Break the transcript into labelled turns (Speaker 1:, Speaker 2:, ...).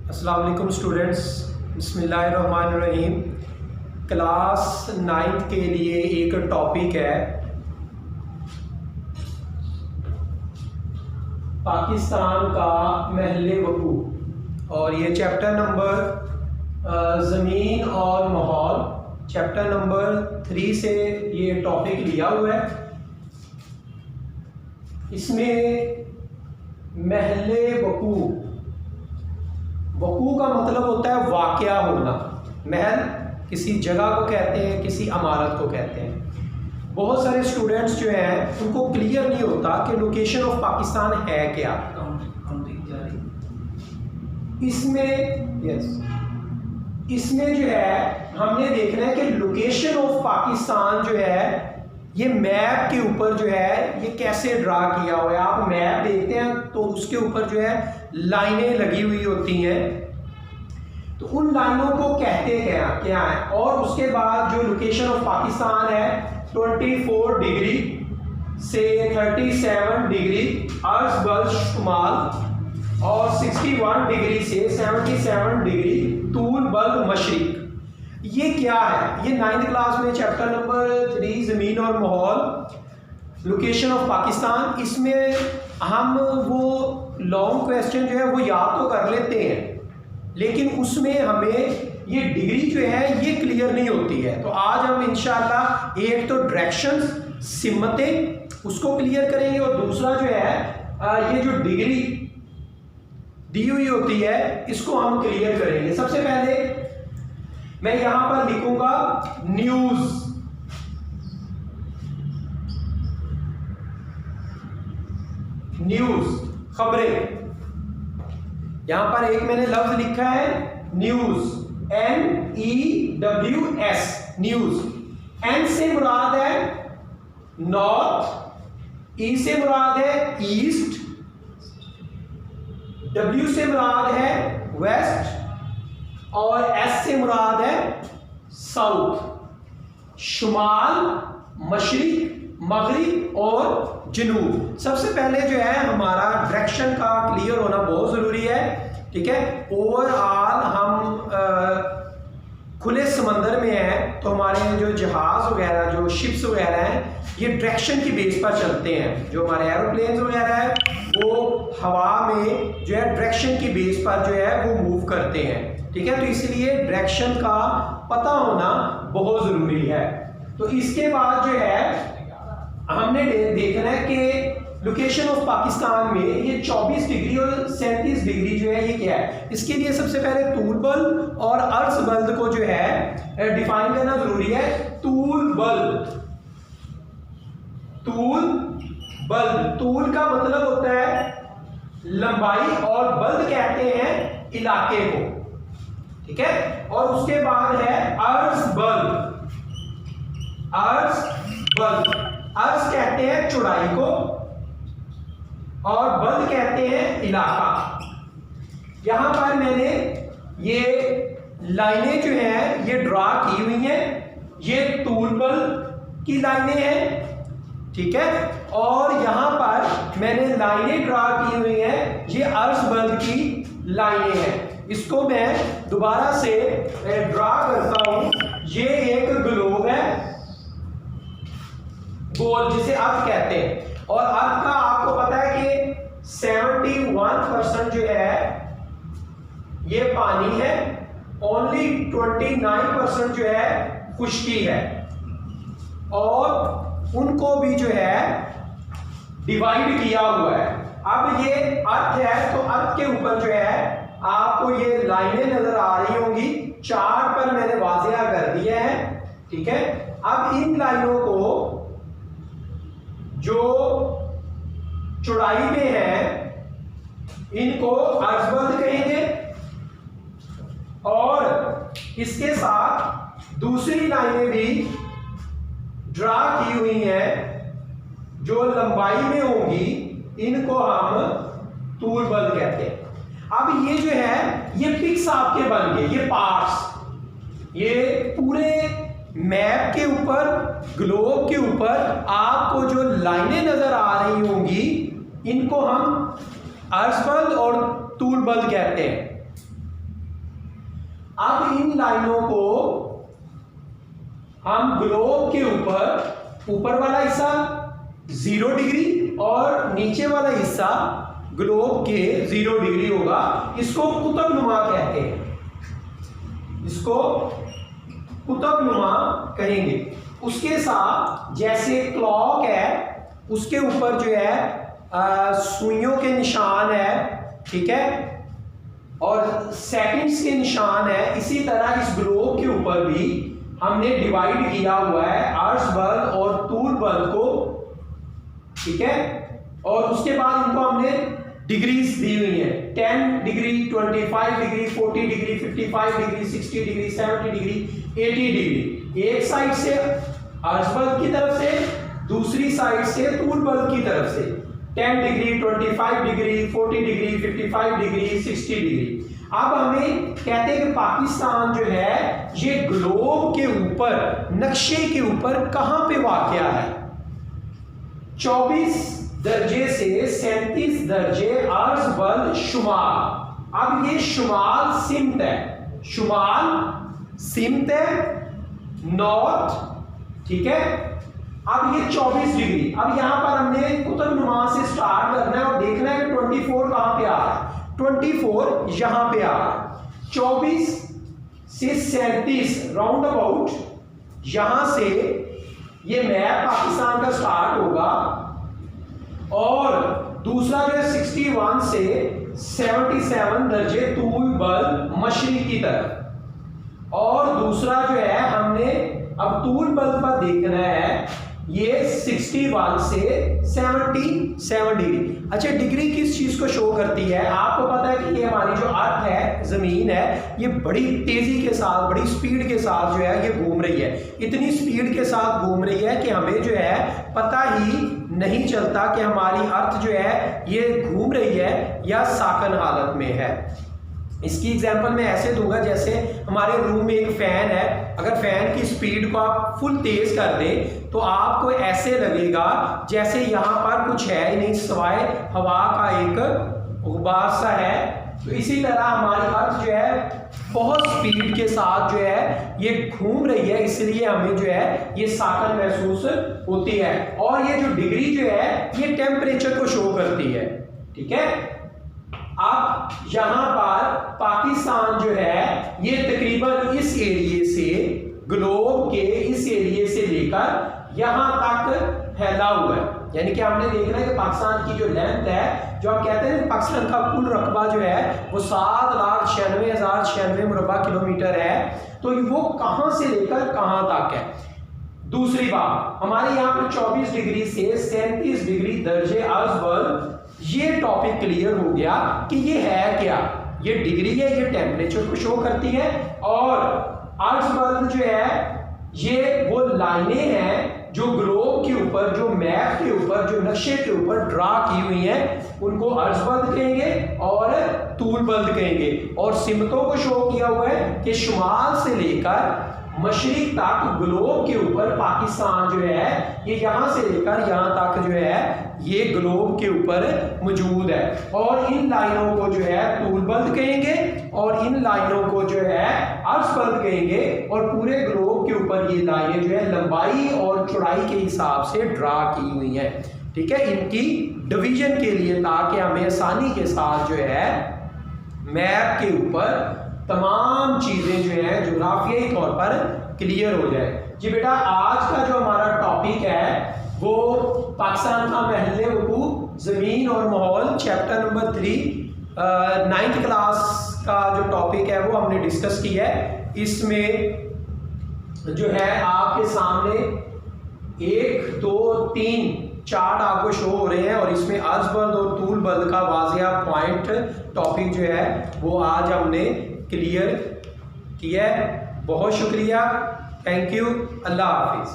Speaker 1: अस्सलाम वालेकुम स्टूडेंट्स, बिस्मिल्लाहिर्रहमानिर्रहीम। क्लास 9th के लिए एक टॉपिक है पाकिस्तान का महल वकूअ और ये चैप्टर नंबर ज़मीन और माहौल चैप्टर नंबर 3 से ये टॉपिक लिया हुआ है। इसमें महल वकूअ का मतलब होता है वाक़या होना। महल किसी जगह को कहते हैं, किसी इमारत को कहते हैं। बहुत सारे स्टूडेंट्स जो हैं उनको क्लियर नहीं होता कि लोकेशन ऑफ पाकिस्तान है क्या। इसमें जो है हमने देखना है कि लोकेशन ऑफ पाकिस्तान जो है ये मैप के ऊपर जो है ये कैसे ड्रा किया हुआ है। आप मैप देखते हैं तो उसके ऊपर जो है लाइनें लगी हुई होती हैं, तो उन लाइनों को कहते क्या है। और उसके बाद जो लोकेशन ऑफ पाकिस्तान है 24 डिग्री से 37 डिग्री अर्ज बल शुमाल और 61 डिग्री से 77 डिग्री तूल बल मशरिक। ये क्या है? ये 9th क्लास में चैप्टर नंबर 3 ज़मीन और माहौल लोकेशन ऑफ पाकिस्तान, इसमें हम वो लॉन्ग क्वेश्चन जो है वो याद तो कर लेते हैं, लेकिन उसमें हमें ये डिग्री जो है ये क्लियर नहीं होती है। तो आज हम इंशाल्लाह एक तो डायरेक्शन सिमतें उसको क्लियर करेंगे और दूसरा जो है ये जो डिग्री दी हुई होती है इसको हम क्लियर करेंगे। सबसे पहले मैं यहां पर लिखूंगा न्यूज। न्यूज खबरें। यहां पर एक मैंने लफ्ज लिखा है न्यूज, NEWS न्यूज। N से मुराद है नॉर्थ, E से मुराद है ईस्ट, W से मुराद है वेस्ट और S से मुराद है साउथ। शुमाल, मशरिक, मगरिब और जनूब। सबसे पहले जो है हमारा डायरेक्शन का क्लियर होना बहुत जरूरी है, ठीक है। ओवरऑल हम खुले समंदर में हैं तो हमारे जो जहाज वगैरह जो शिप्स वगैरह हैं ये डायरेक्शन की बेस पर चलते हैं। जो हमारे एरोप्लेन्स वगैरह है वो हवा में जो है डायरेक्शन की बेस पर जो है वो मूव करते हैं, ठीक है। तो इसलिए डायरेक्शन का पता होना बहुत ज़रूरी है। तो इसके बाद जो है हमने देखना है कि लोकेशन ऑफ पाकिस्तान में ये 24 डिग्री और 37 डिग्री जो है ये क्या है। इसके लिए सबसे पहले तूल बल और अर्ज बल को जो है डिफाइन करना जरूरी है। तूल बल, तूल का मतलब होता है लंबाई और बल कहते हैं इलाके को, ठीक है। और उसके बाद है अर्ज बल। अर्ज कहते हैं चौड़ाई को और बल कहते हैं इलाका। यहां पर मैंने ये लाइनें जो हैं ये ड्रा की हुई हैं। ये तूल बल की लाइनें हैं, ठीक है। और यहां पर मैंने लाइनें ड्रा की हुई हैं, ये अर्ज बल की लाइनें हैं। इसको मैं दोबारा से ड्रा करता हूं। ये एक ग्लोब है गोल जिसे अर्थ कहते हैं, और अर्थ का आपको पता है कि 71% जो है ये पानी है, ओनली 29% जो है खुश्की है। और उनको भी जो है डिवाइड किया हुआ है। अब ये अर्थ है तो अर्थ के ऊपर जो है आपको ये लाइनें नजर आ रही होंगी। चार्ट पर मैंने वाज़िया कर दिया है, ठीक है। अब इन लाइनों को जो चौड़ाई में है इनको अर्जबल कहेंगे, और इसके साथ दूसरी लाइनें भी ड्रा की हुई हैं जो लंबाई में होंगी, इनको हम तूल बल कहते हैं। अब ये जो है ये पिक्स आपके बन गए, ये पार्ट्स, ये पूरे मैप के ऊपर ग्लोब के ऊपर आपको जो लाइनें नजर आ रही होंगी इनको हम अर्ज बल और तूल बल कहते हैं। अब इन लाइनों को हम ग्लोब के ऊपर वाला हिस्सा 0 डिग्री और नीचे वाला हिस्सा ग्लोब के 0 डिग्री होगा, इसको कुतुबनुमा कहते हैं, इसको कुतुबनुमा कहेंगे। उसके साथ जैसे क्लॉक है उसके ऊपर जो है सुइयों के निशान है, ठीक है, और सेकंड्स के निशान है, इसी तरह इस ग्लोब के ऊपर भी हमने डिवाइड किया हुआ है अर्श बल्ब और तूल बल्ब को, ठीक है, और उसके बाद इनको हमने डिग्रीज दी हुई है, 10 degree, 25 degree, 40 degree, 55 degree, 60 degree, 70 degree, 80 degree, एक साइड से अर्श बल्ब की तरफ से, दूसरी साइड से तूल बल्ब की तरफ से 10 degree, 25 degree, 40 degree, 55 degree, 60 degree. अब हमें कहते हैं कि पाकिस्तान जो है ये ग्लोब के ऊपर, नक्शे के ऊपर कहां पे वाक़या है? 24 दर्जे से 37 दर्जे अर्श बल्ब शुमाल। अब ये शुमाल सिमत है, शुमाल सिमत है, नॉर्थ, ठीक है। अब ये 24 डिग्री, अब यहां पर हमने कुतुबनुमा से स्टार्ट करना है और देखना है कि 24 कहां पे आ रहा है। 24 यहां पे आ रहा है, 24 से 37 राउंड अबाउट यहां से ये मैप पाकिस्तान का स्टार्ट होगा, और दूसरा जो है 61 से 77 दर्जे तूल बल्ब मशरिक की तरफ, और दूसरा जो है हमने अब तूल बल्ब पर देखना है ये 61 से 77 डिग्री। अच्छा, डिग्री किस चीज को शो करती है? आपको पता है कि ये हमारी जो अर्थ है, जमीन है, ये बड़ी तेजी के साथ, बड़ी स्पीड के साथ जो है ये घूम रही है, इतनी स्पीड के साथ घूम रही है कि हमें जो है पता ही नहीं चलता कि हमारी अर्थ जो है ये घूम रही है या साकन हालत में है। इसकी एग्जांपल मैं ऐसे दूंगा, जैसे हमारे रूम में एक फैन है, अगर फैन की स्पीड को आप फुल तेज कर दें तो आपको ऐसे लगेगा जैसे यहाँ पर कुछ है ही नहीं सिवाय हवा का एक गुबार सा है। तो इसी तरह हमारी अर्थ जो है बहुत स्पीड के साथ जो है ये घूम रही है, इसलिए हमें जो है ये साकन महसूस होती है। और ये जो डिग्री जो है ये टेम्परेचर को शो करती है, ठीक है। अब यहां पर पाकिस्तान जो है ये तकरीबन इस एरिए से, ग्लोब के इस एरिए से लेकर यहां तक फैला हुआ है, यानी कि हमने देखना है कि पाकिस्तान की जो लेंथ है, जो आप कहते हैं पाकिस्तान का कुल रकबा जो है वो 7,96,096 मुरबा किलोमीटर है, तो वो कहां से लेकर कहां तक है। दूसरी बात, हमारे यहाँ पर 24 डिग्री से 37 डिग्री दर्जे अर्श बल्ब, ये टॉपिक क्लियर हो गया कि ये है क्या, ये डिग्री है, ये टेम्परेचर को शो करती है, और अर्श बल्ब जो है ये वो लाइनें हैं जो ग्लोब के ऊपर, जो मैप के ऊपर, जो नक्शे के ऊपर ड्रा की हुई हैं, उनको अर्श बल्ब कहेंगे और तूल बल्ब कहेंगे। और सिमतों को शो किया हुआ है कि शुमाल से लेकर मशरिक तक ग्लोब के ऊपर पाकिस्तान जो है ये यहां से लेकर यहां तक जो है ये ग्लोब के ऊपर मौजूद है। और इन लाइनों को जो है तूल बल्ब कहेंगे और इन लाइनों को जो है अर्श बल्ब कहेंगे, और पूरे ग्लोब के ऊपर ये लाइनें जो है लंबाई और चौड़ाई के हिसाब से ड्रा की हुई हैं, ठीक है, इनकी डिवीजन के लिए, ताकि हमें आसानी के साथ जो है मैप के ऊपर तमाम चीजें जो है जोग्राफियाई तौर पर क्लियर हो जाए। जी बेटा, आज का जो हमारा टॉपिक है वो पाकिस्तान का महल वकूअ, जमीन और माहौल, चैप्टर नंबर 3 9th क्लास का जो टॉपिक है वो हमने डिस्कस किया है। इसमें जो है आपके सामने 1 2 3 चार्ट आपको शो हो रहे हैं, और इसमें अर्श बल्ब और तूल बल्ब का वाज़िया पॉइंट टॉपिक जो है वो आज हमने क्लियर किया है। बहुत शुक्रिया, थैंक यू, अल्लाह हाफिज़।